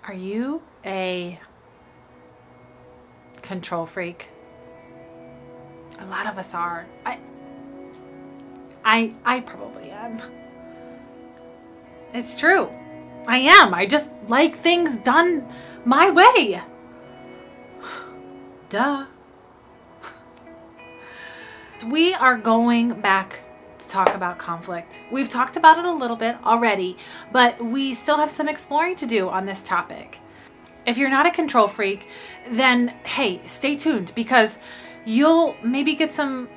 Are you a control freak? A lot of us are. I probably am. It's true. I am. I just like things done my way. Duh. We are going back to talk about conflict. We've talked about it a little bit already, but we still have some exploring to do on this topic. If you're not a control freak, then hey, stay tuned, because you'll maybe get some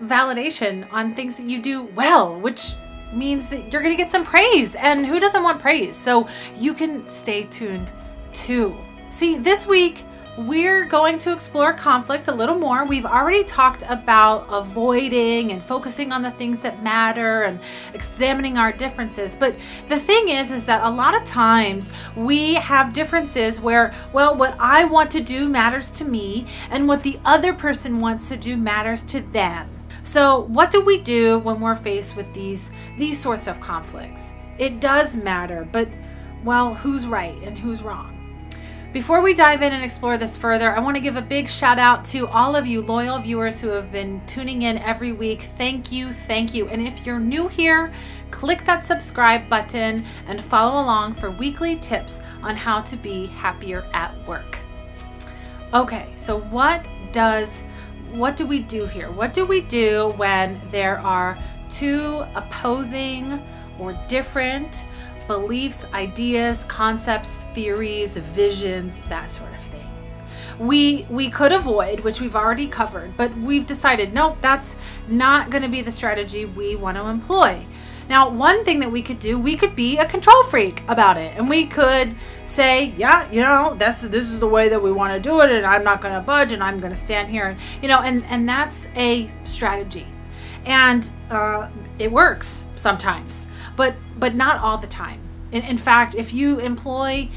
validation on things that you do well, which means that you're going to get some praise. And who doesn't want praise? So you can stay tuned too. See, this week, we're going to explore conflict a little more. We've already talked about avoiding and focusing on the things that matter and examining our differences. But the thing is that a lot of times we have differences where, well, what I want to do matters to me and what the other person wants to do matters to them. So what do we do when we're faced with these sorts of conflicts? It does matter, but well, who's right and who's wrong? Before we dive in and explore this further, I want to give a big shout out to all of you loyal viewers who have been tuning in every week. Thank you, thank you. And if you're new here, click that subscribe button and follow along for weekly tips on how to be happier at work. Okay, so what do we do here? What do we do when there are two opposing or different beliefs, ideas, concepts, theories, visions, that sort of thing? We could avoid, which we've already covered, but we've decided, no, that's not going to be the strategy we want to employ. Now, one thing that we could do, we could be a control freak about it, and we could say, yeah, this is the way that we want to do it, and I'm not going to budge, and I'm going to stand here, and that's a strategy, and it works sometimes, but not all the time. In fact, if you employ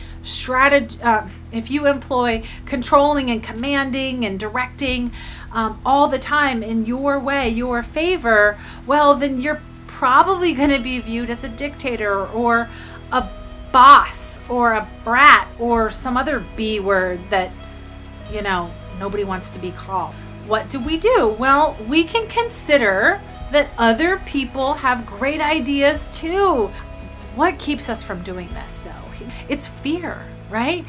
controlling and commanding and directing all the time in your way, your favor, well, then you're probably going to be viewed as a dictator or a boss or a brat or some other B word that, nobody wants to be called. What do we do? Well, we can consider that other people have great ideas too. What keeps us from doing this though? It's fear, right?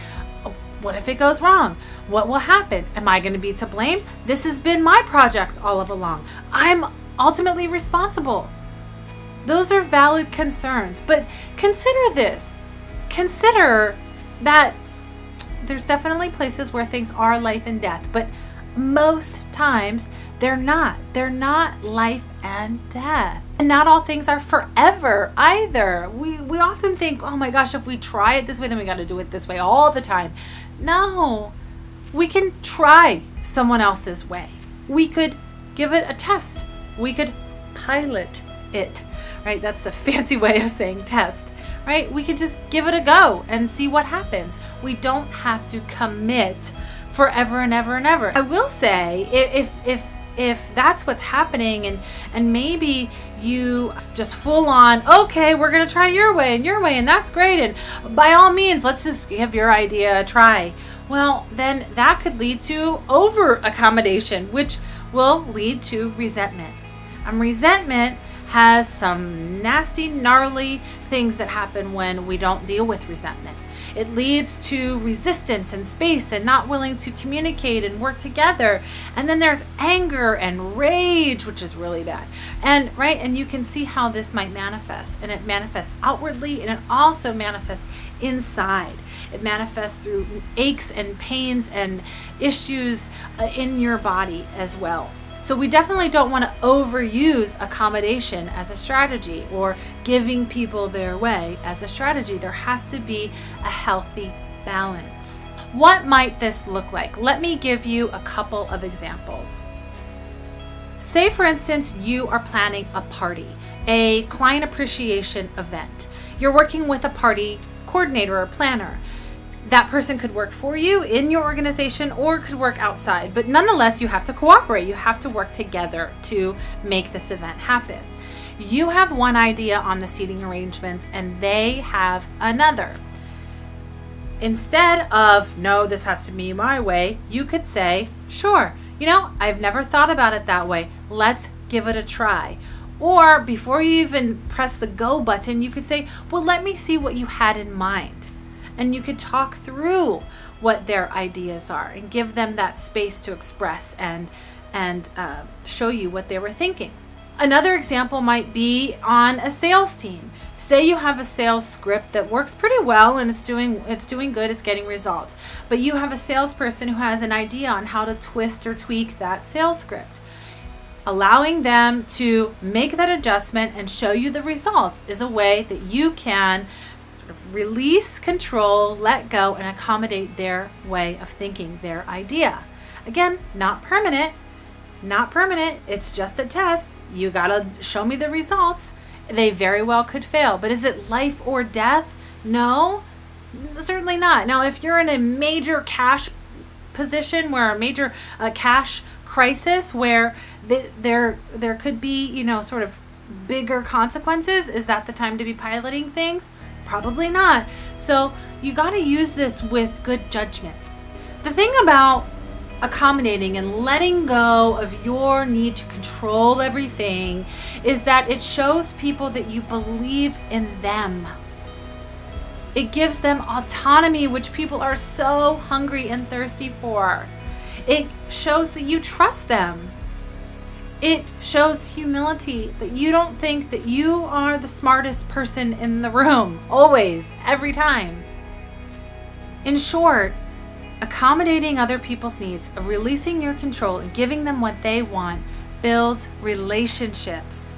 What if it goes wrong? What will happen? Am I going to be to blame? This has been my project all of along. I'm ultimately responsible. Those are valid concerns, but consider this. Consider that there's definitely places where things are life and death, but most times they're not. They're not life and death. And not all things are forever either. We often think, oh my gosh, if we try it this way, then we got to do it this way all the time. No, we can try someone else's way. We could give it a test. We could pilot it, right? That's the fancy way of saying test, right? We could just give it a go and see what happens. We don't have to commit forever and ever and ever. I will say, if that's what's happening and maybe you just full on, okay, we're going to try your way, and that's great, and by all means, let's just give your idea a try. Well, then that could lead to over accommodation, which will lead to resentment. And resentment has some nasty, gnarly things that happen when we don't deal with resentment. It leads to resistance and space and not willing to communicate and work together. And then there's anger and rage, which is really bad. And you can see how this might manifest. And it manifests outwardly, and it also manifests inside. It manifests through aches and pains and issues in your body as well. So we definitely don't want to overuse accommodation as a strategy or giving people their way as a strategy. There has to be a healthy balance. What might this look like? Let me give you a couple of examples. Say, for instance, you are planning a party, a client appreciation event. You're working with a party coordinator or planner. That person could work for you in your organization or could work outside, but nonetheless, you have to cooperate. You have to work together to make this event happen. You have one idea on the seating arrangements and they have another. Instead of, no, this has to be my way, you could say, sure, I've never thought about it that way. Let's give it a try. Or before you even press the go button, you could say, well, let me see what you had in mind. And you could talk through what their ideas are and give them that space to express and show you what they were thinking. Another example might be on a sales team. Say you have a sales script that works pretty well and it's doing good, it's getting results. But you have a salesperson who has an idea on how to twist or tweak that sales script. Allowing them to make that adjustment and show you the results is a way that you can sort of release control, let go, and accommodate their way of thinking, their idea. Again, not permanent. It's just a test. You gotta show me the results. They very well could fail, but is it life or death? No, certainly not. Now, if you're in a major cash position where a major cash crisis where there could be, sort of bigger consequences, is that the time to be piloting things? Probably not. So you got to use this with good judgment. The thing about accommodating and letting go of your need to control everything is that it shows people that you believe in them. It gives them autonomy, which people are so hungry and thirsty for. It shows that you trust them. It shows humility, that you don't think that you are the smartest person in the room, always, every time. In short, accommodating other people's needs, of releasing your control and giving them what they want, builds relationships.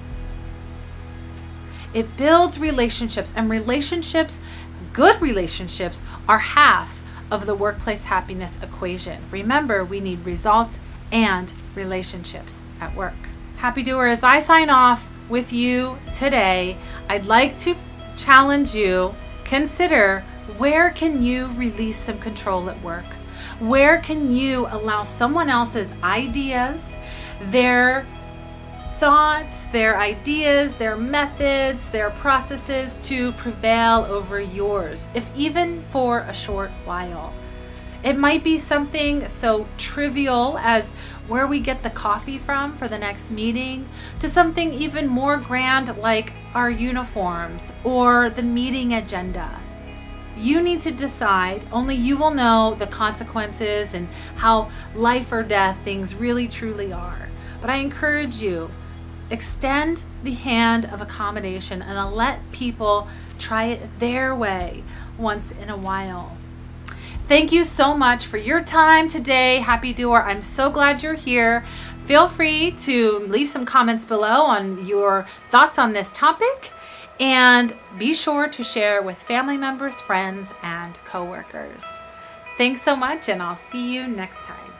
It builds relationships, and good relationships, are half of the workplace happiness equation. Remember, we need results and relationships at work. Happy doer, as I sign off with you today, I'd like to challenge you, consider, where can you release some control at work? Where can you allow someone else's ideas, their thoughts, their ideas, their methods, their processes to prevail over yours, if even for a short while? It might be something so trivial as where we get the coffee from for the next meeting, to something even more grand like our uniforms or the meeting agenda. You need to decide. Only you will know the consequences and how life or death things really truly are. But I encourage you, extend the hand of accommodation and let people try it their way once in a while. Thank you so much for your time today, Happy Doer. I'm so glad you're here. Feel free to leave some comments below on your thoughts on this topic, and be sure to share with family members, friends, and coworkers. Thanks so much, and I'll see you next time.